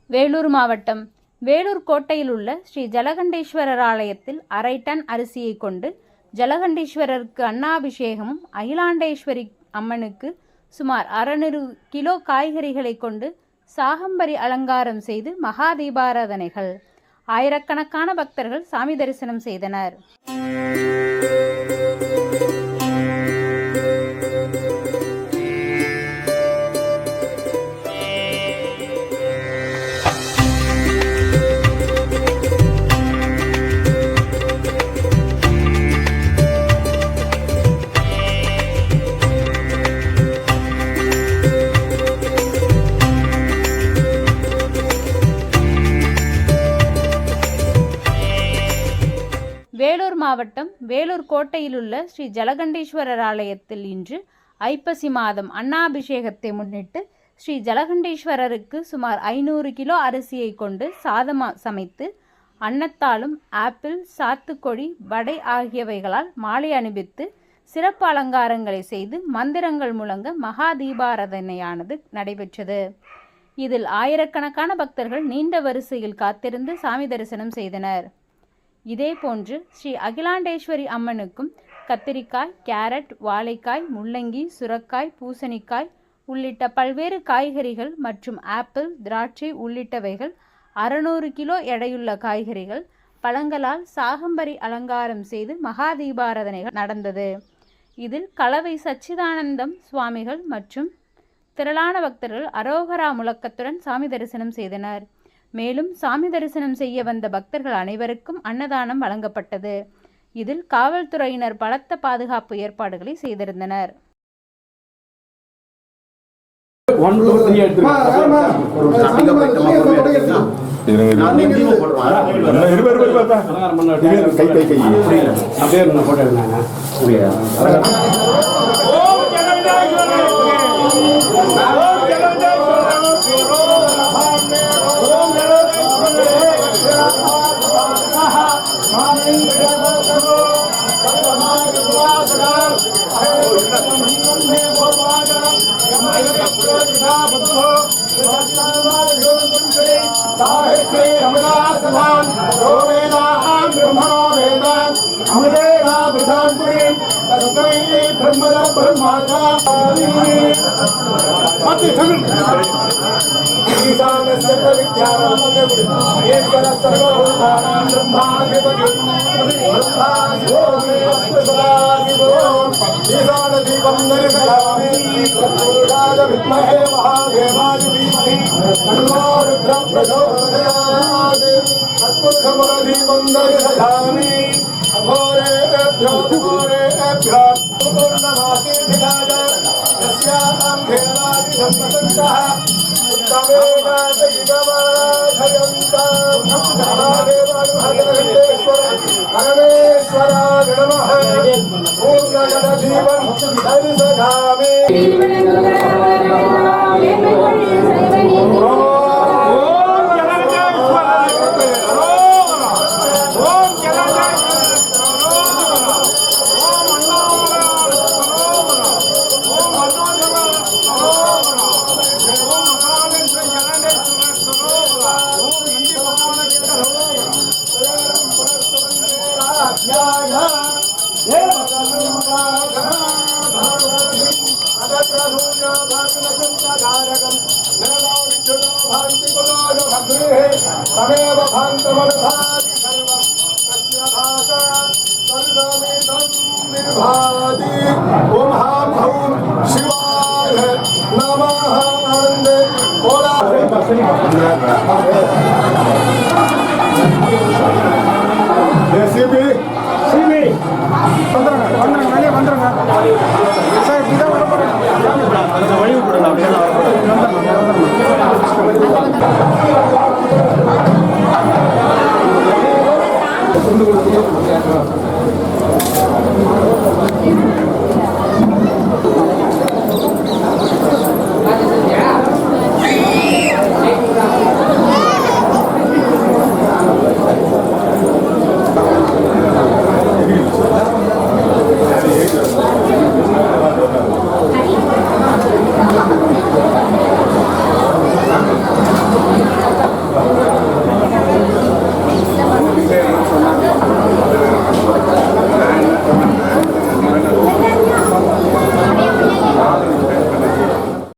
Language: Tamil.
வேலூர் மாவட்டம் வேலூர் கோட்டையில் உள்ள ஸ்ரீ ஜலகண்டேஸ்வரர் ஆலயத்தில் 1/2 டன் அரிசியை கொண்டு ஜலகண்டேஸ்வரருக்கு அன்னாபிஷேகமும், அகிலாண்டேஸ்வரி அம்மனுக்கு சுமார் 600 கிலோ காய்கறிகளை கொண்டு சாகம்பரி அலங்காரம் செய்து மகா தீபாராதனைகள். ஆயிரக்கணக்கான பக்தர்கள் சாமி தரிசனம் செய்தனர். வேலூர் மாவட்டம் வேலூர் கோட்டையில் உள்ள ஸ்ரீ ஜலகண்டேஸ்வரர் ஆலயத்தில் இன்று ஐப்பசி மாதம் அன்னாபிஷேகத்தை முன்னிட்டு ஸ்ரீ ஜலகண்டேஸ்வரருக்கு சுமார் 500 கிலோ அரிசியை கொண்டு சாதம் சமைத்து அன்னத்தாலும் ஆப்பிள், சாத்துக்கொடி, வடை ஆகியவைகளால் மாலை அணிவித்து சிறப்பு அலங்காரங்களை செய்து மந்திரங்கள் முழங்க மகா தீபாராதனையானது நடைபெற்றது. இதில் ஆயிரக்கணக்கான பக்தர்கள் நீண்ட வரிசையில் காத்திருந்து சாமி தரிசனம் செய்தனர். இதேபோன்று ஸ்ரீ அகிலாண்டேஸ்வரி அம்மனுக்கும் கத்திரிக்காய், கேரட், வாழைக்காய், முள்ளங்கி, சுரக்காய், பூசணிக்காய் உள்ளிட்ட பல்வேறு காய்கறிகள் மற்றும் ஆப்பிள், திராட்சை உள்ளிட்டவைகள் 600 கிலோ எடையுள்ள காய்கறிகள், பழங்களால் சாகம்பரி அலங்காரம் செய்து மகா தீபாராதனைகள் நடந்தது. இதில் கலவை சச்சிதானந்தம் சுவாமிகள் மற்றும் திரளான பக்தர்கள் அரோகரா முழக்கத்துடன் சாமி தரிசனம் செய்தனர். மேலும் சாமி தரிசனம் செய்ய வந்த பக்தர்கள் அனைவருக்கும் அன்னதானம் வழங்கப்பட்டது. இதில் காவல்துறையினர் பலத்த பாதுகாப்பு ஏற்பாடுகளை செய்திருந்தனர். வழி